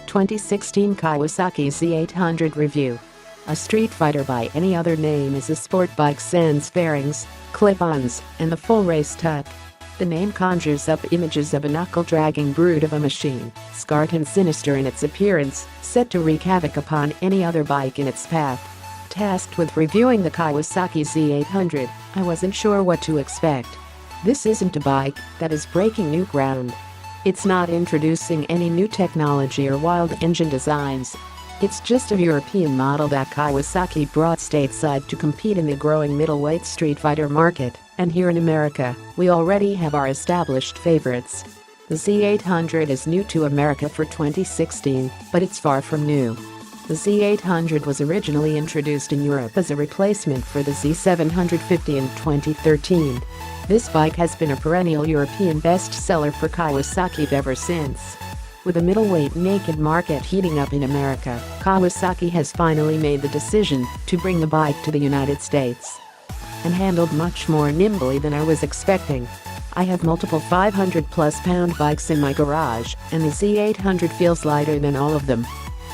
2016 Kawasaki Z800 review. A street fighter by any other name is a sport bike sans fairings, clip-ons, and the full race tuck. The name conjures up images of a knuckle-dragging brute of a machine, scarred and sinister in its appearance, set to wreak havoc upon any other bike in its path. Tasked with reviewing the Kawasaki Z800, I wasn't sure what to expect. This isn't a bike that is breaking new ground. It's not introducing any new technology or wild engine designs. It's just a European model that Kawasaki brought stateside to compete in the growing middleweight street fighter market, and here in America, we already have our established favorites. The Z800 is new to America for 2016, but it's far from new. The Z800 was originally introduced in Europe as a replacement for the Z750 in 2013. This bike has been a perennial European bestseller for Kawasaki ever since. With the middleweight naked market heating up in America, Kawasaki has finally made the decision to bring the bike to the United States. And handled much more nimbly than I was expecting. I have multiple 500-plus pound bikes in my garage, and the Z800 feels lighter than all of them.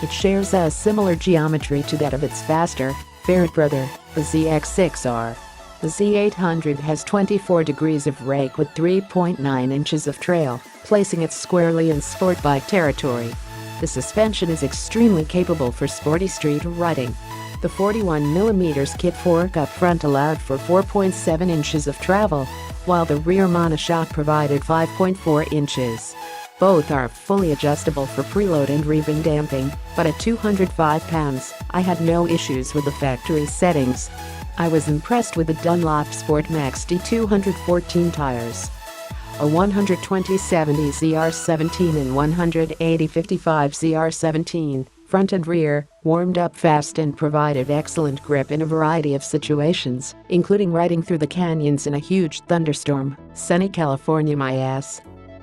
It shares a similar geometry to that of its faster, fairer brother, the ZX6R. The Z800 has 24 degrees of rake with 3.9 inches of trail, placing it squarely in sport bike territory. The suspension is extremely capable for sporty street riding. The 41mm kit fork up front allowed for 4.7 inches of travel, while the rear monoshock provided 5.4 inches. Both are fully adjustable for preload and rebound damping, but at 205 pounds, I had no issues with the factory settings. I was impressed with the Dunlop Sport Max D214 tires. A 120/70 ZR17 and 180/55 ZR17, front and rear, warmed up fast and provided excellent grip in a variety of situations, including riding through the canyons in a huge thunderstorm, sunny California my ass.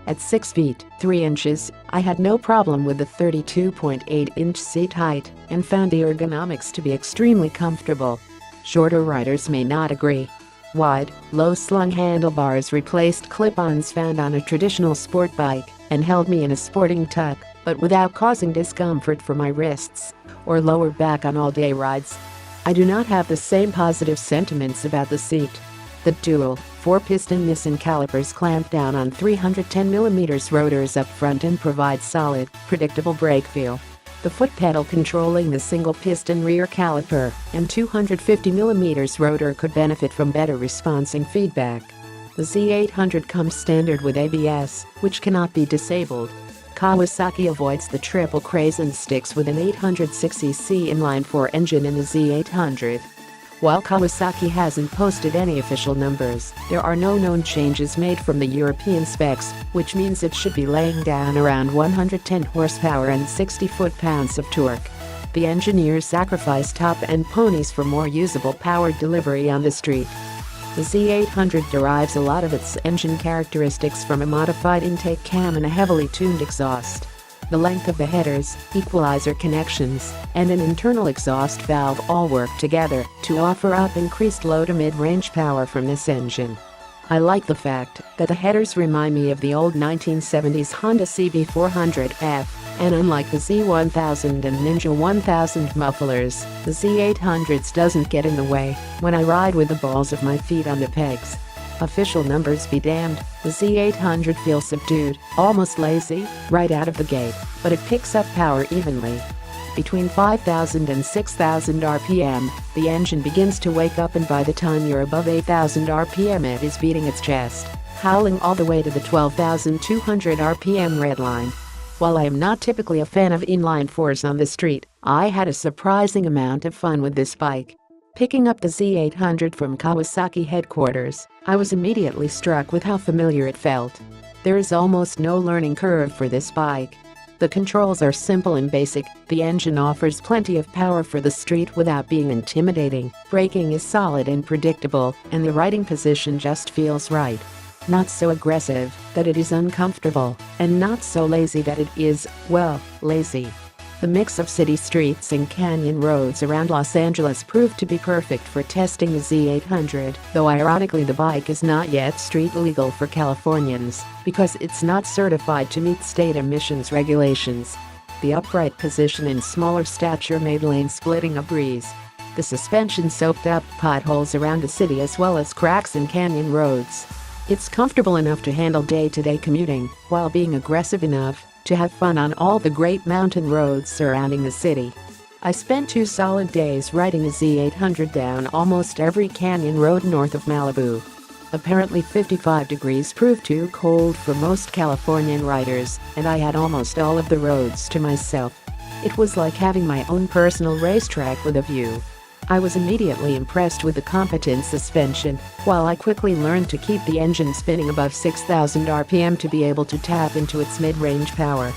At 6 feet, 3 inches, I had no problem with the 32.8-inch seat height and found the ergonomics to be extremely comfortable. Shorter riders may not agree. Wide, low-slung handlebars replaced clip-ons found on a traditional sport bike and held me in a sporting tuck, but without causing discomfort for my wrists or lower back on all-day rides. I do not have the same positive sentiments about the seat. The dual, 4-piston Nissan calipers clamp down on 310mm rotors up front and provide solid, predictable brake feel. The foot pedal controlling the single-piston rear caliper and 250mm rotor could benefit from better response and feedback. The Z800 comes standard with ABS, which cannot be disabled. Kawasaki avoids the triple craze and sticks with an 806cc inline-4 engine in the Z800. While Kawasaki hasn't posted any official numbers, there are no known changes made from the European specs, which means it should be laying down around 110 horsepower and 60 foot-pounds of torque. The engineers sacrificed top-end ponies for more usable power delivery on the street. The Z800 derives a lot of its engine characteristics from a modified intake cam and a heavily tuned exhaust. The length of the headers, equalizer connections, and an internal exhaust valve all work together to offer up increased low to mid-range power from this engine. I like the fact that the headers remind me of the old 1970s Honda CB400F, and unlike the Z1000 and Ninja 1000 mufflers, the Z800's doesn't get in the way when I ride with the balls of my feet on the pegs. Official numbers be damned, the Z800 feels subdued, almost lazy, right out of the gate, but it picks up power evenly. Between 5,000 and 6,000 RPM, the engine begins to wake up, and by the time you're above 8,000 RPM it is beating its chest, howling all the way to the 12,200 RPM red line. While I am not typically a fan of inline-4s on the street, I had a surprising amount of fun with this bike. Picking up the Z800 from Kawasaki headquarters, I was immediately struck with how familiar it felt. There is almost no learning curve for this bike. The controls are simple and basic, the engine offers plenty of power for the street without being intimidating, braking is solid and predictable, and the riding position just feels right. Not so aggressive that it is uncomfortable, and not so lazy that it is, well, lazy. The mix of city streets and canyon roads around Los Angeles proved to be perfect for testing the Z800, though ironically the bike is not yet street legal for Californians because it's not certified to meet state emissions regulations. The upright position and smaller stature made lane splitting a breeze. The suspension soaked up potholes around the city as well as cracks in canyon roads. It's comfortable enough to handle day-to-day commuting while being aggressive enough to have fun on all the great mountain roads surrounding the city. I spent 2 solid days riding a Z800 down almost every canyon road north of Malibu. Apparently 55 degrees proved too cold for most Californian riders, and I had almost all of the roads to myself. It was like having my own personal racetrack with a view. I was immediately impressed with the competent suspension, while I quickly learned to keep the engine spinning above 6,000 RPM to be able to tap into its mid-range power.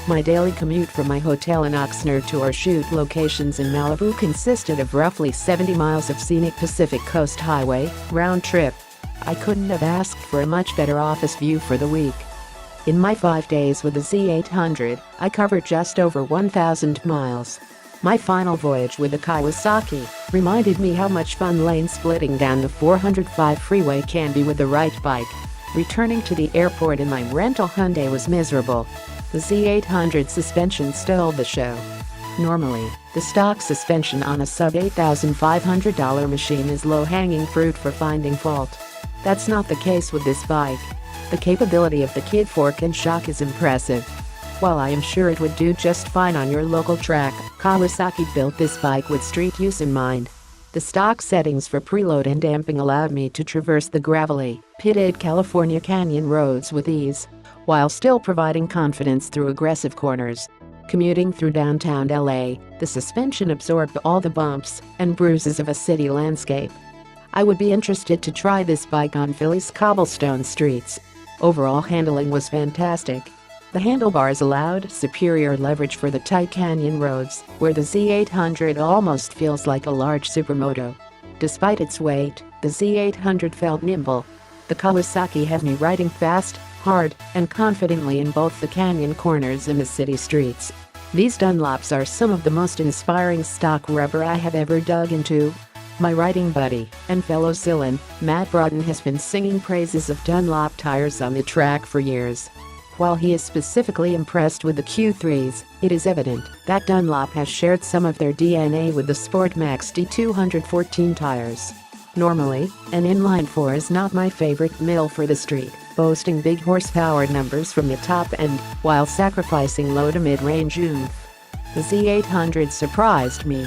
My daily commute from my hotel in Oxnard to our shoot locations in Malibu consisted of roughly 70 miles of scenic Pacific Coast Highway, round trip. I couldn't have asked for a much better office view for the week. In my 5 days with the Z800, I covered just over 1,000 miles. My final voyage with the Kawasaki reminded me how much fun lane splitting down the 405 freeway can be with the right bike. Returning to the airport in my rental Hyundai was miserable. The Z800 suspension stole the show. Normally, the stock suspension on a sub-$8,500 machine is low-hanging fruit for finding fault. That's not the case with this bike. The capability of the kid fork and shock is impressive. While I am sure it would do just fine on your local track, Kawasaki built this bike with street use in mind. The stock settings for preload and damping allowed me to traverse the gravelly, pitted California canyon roads with ease, while still providing confidence through aggressive corners. Commuting through downtown LA, the suspension absorbed all the bumps and bruises of a city landscape. I would be interested to try this bike on Philly's cobblestone streets. Overall handling was fantastic. The handlebars allowed superior leverage for the tight canyon roads, where the Z800 almost feels like a large supermoto. Despite its weight, the Z800 felt nimble. The Kawasaki had me riding fast, hard, and confidently in both the canyon corners and the city streets. These Dunlops are some of the most inspiring stock rubber I have ever dug into. My riding buddy and fellow Zillin, Matt Broughton, has been singing praises of Dunlop tires on the track for years. While he is specifically impressed with the Q3s, it is evident that Dunlop has shared some of their DNA with the Sport Max D214 tires. Normally, an inline 4 is not my favorite mill for the street, boasting big horsepower numbers from the top end while sacrificing low to mid-range oomph. The Z800 surprised me.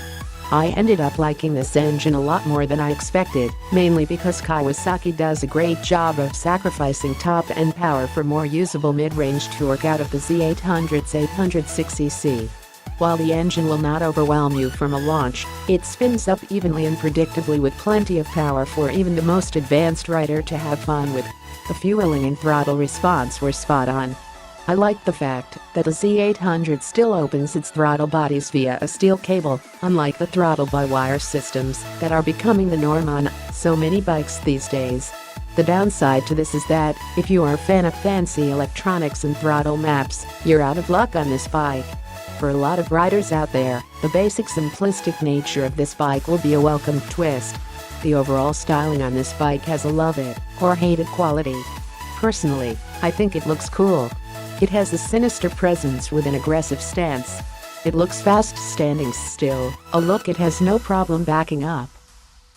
I ended up liking this engine a lot more than I expected, mainly because Kawasaki does a great job of sacrificing top-end power for more usable mid-range torque out of the Z800's 860cc. While the engine will not overwhelm you from a launch, it spins up evenly and predictably with plenty of power for even the most advanced rider to have fun with. The fueling and throttle response were spot on. I like the fact that the Z800 still opens its throttle bodies via a steel cable, unlike the throttle-by-wire systems that are becoming the norm on so many bikes these days. The downside to this is that, if you are a fan of fancy electronics and throttle maps, you're out of luck on this bike. For a lot of riders out there, the basic simplistic nature of this bike will be a welcome twist. The overall styling on this bike has a love it or hate it quality. Personally, I think it looks cool. It has a sinister presence with an aggressive stance. It looks fast standing still, a look it has no problem backing up.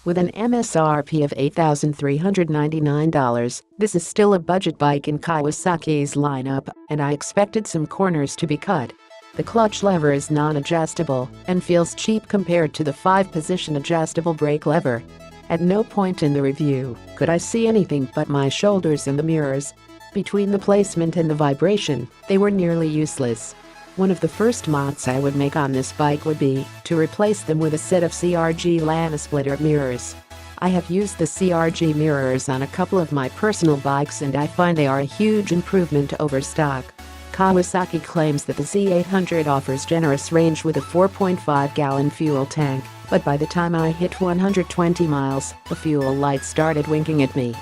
With an MSRP of $8,399, this is still a budget bike in Kawasaki's lineup, and I expected some corners to be cut. The clutch lever is non-adjustable and feels cheap compared to the 5-position adjustable brake lever. At no point in the review could I see anything but my shoulders and the mirrors. Between the placement and the vibration, they were nearly useless. One of the first mods I would make on this bike would be to replace them with a set of CRG Lana splitter mirrors. I have used the CRG mirrors on a couple of my personal bikes and I find they are a huge improvement over stock. Kawasaki claims that the Z800 offers generous range with a 4.5-gallon fuel tank, but by the time I hit 120 miles, the fuel light started winking at me.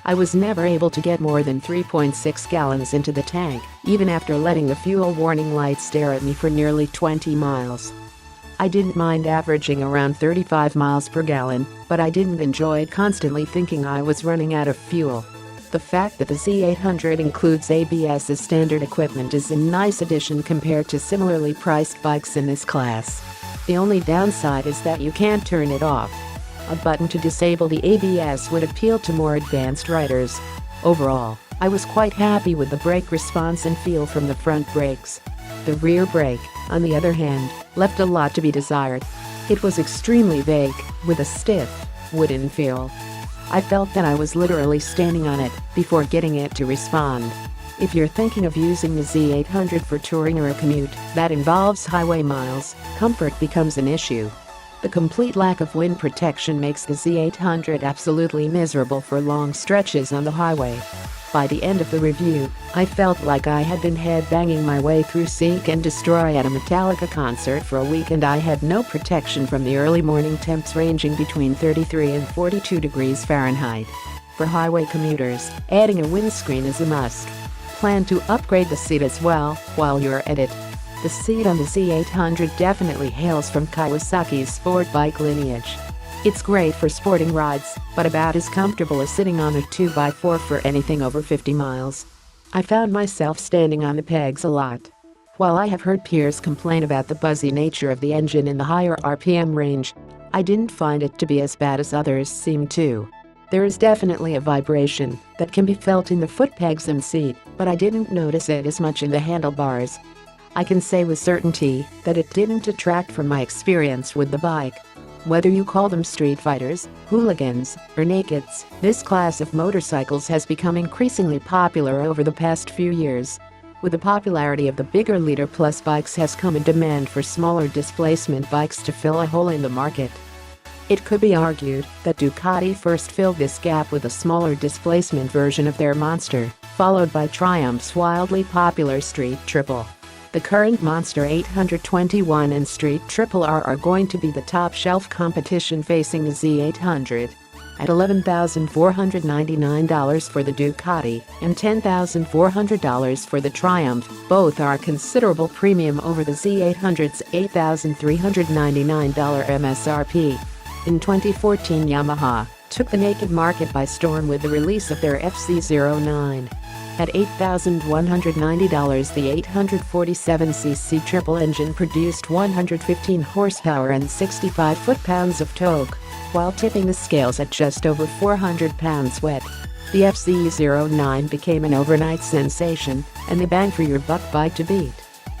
I was never able to get more than 3.6 gallons into the tank, even after letting the fuel warning light stare at me for nearly 20 miles. I didn't mind averaging around 35 miles per gallon, but I didn't enjoy constantly thinking I was running out of fuel. The fact that the Z800 includes ABS as standard equipment is a nice addition compared to similarly priced bikes in this class. The only downside is that you can't turn it off. A button to disable the ABS would appeal to more advanced riders. Overall, I was quite happy with the brake response and feel from the front brakes. The rear brake, on the other hand, left a lot to be desired. It was extremely vague, with a stiff, wooden feel. I felt that I was literally standing on it before getting it to respond. If you're thinking of using the Z800 for touring or a commute that involves highway miles, comfort becomes an issue. The complete lack of wind protection makes the Z800 absolutely miserable for long stretches on the highway. By the end of the review, I felt like I had been headbanging my way through Seek and Destroy at a Metallica concert for a week, and I had no protection from the early morning temps ranging between 33 and 42 degrees Fahrenheit. For highway commuters, adding a windscreen is a must. Plan to upgrade the seat as well while you're at it. The seat on the Z800 definitely hails from Kawasaki's sport bike lineage. It's great for sporting rides, but about as comfortable as sitting on a 2x4 for anything over 50 miles. I found myself standing on the pegs a lot. While I have heard peers complain about the buzzy nature of the engine in the higher RPM range, I didn't find it to be as bad as others seem to. There is definitely a vibration that can be felt in the foot pegs and seat, but I didn't notice it as much in the handlebars. I can say with certainty that it didn't detract from my experience with the bike. Whether you call them street fighters, hooligans, or nakeds, this class of motorcycles has become increasingly popular over the past few years. With the popularity of the bigger liter plus bikes has come a demand for smaller displacement bikes to fill a hole in the market. It could be argued that Ducati first filled this gap with a smaller displacement version of their Monster, followed by Triumph's wildly popular Street Triple. The current Monster 821 and Street Triple R are going to be the top shelf competition facing the Z800. At $11,499 for the Ducati and $10,400 for the Triumph, both are a considerable premium over the Z800's $8,399 MSRP. In 2014, Yamaha took the naked market by storm with the release of their FZ09. At $8,190, the 847cc triple engine produced 115 horsepower and 65 foot-pounds of torque, while tipping the scales at just over 400 pounds wet. The FZ09 became an overnight sensation and the bang-for-your-buck bike to beat.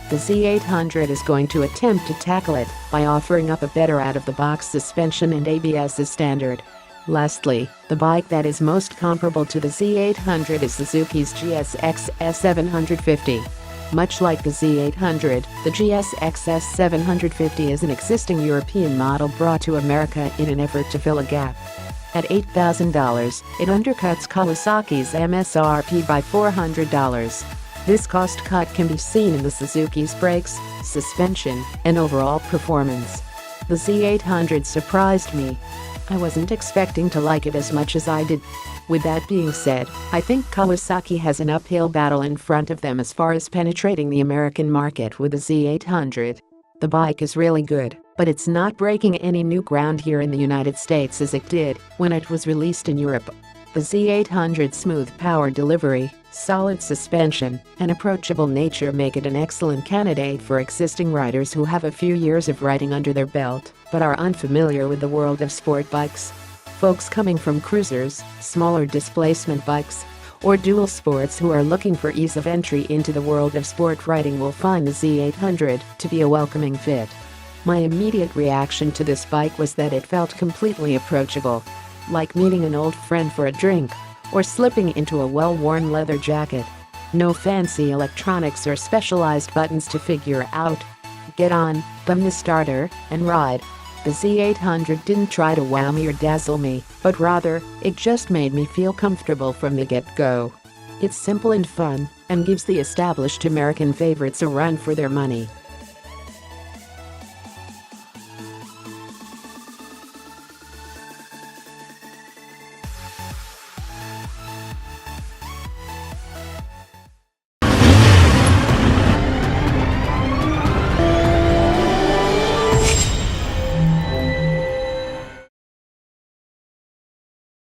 The Z800 is going to attempt to tackle it by offering up a better out-of-the-box suspension and ABS as standard. Lastly, the bike that is most comparable to the Z800 is Suzuki's GSX S750. Much like the Z800, the GSX S750 is an existing European model brought to America in an effort to fill a gap. At $8,000, it undercuts Kawasaki's MSRP by $400. This cost cut can be seen in the Suzuki's brakes, suspension, and overall performance. The Z800 surprised me. I wasn't expecting to like it as much as I did. With that being said, I think Kawasaki has an uphill battle in front of them as far as penetrating the American market with the Z800. The bike is really good, but it's not breaking any new ground here in the United States as it did when it was released in Europe. The Z800's smooth power delivery, solid suspension, and approachable nature make it an excellent candidate for existing riders who have a few years of riding under their belt but are unfamiliar with the world of sport bikes. Folks coming from cruisers, smaller displacement bikes, or dual sports who are looking for ease of entry into the world of sport riding will find the Z800 to be a welcoming fit. My immediate reaction to this bike was that it felt completely approachable, like meeting an old friend for a drink, or slipping into a well-worn leather jacket. No fancy electronics or specialized buttons to figure out. Get on, thumb the starter, and ride. The Z800 didn't try to wow me or dazzle me, but rather, it just made me feel comfortable from the get-go. It's simple and fun, and gives the established American favorites a run for their money.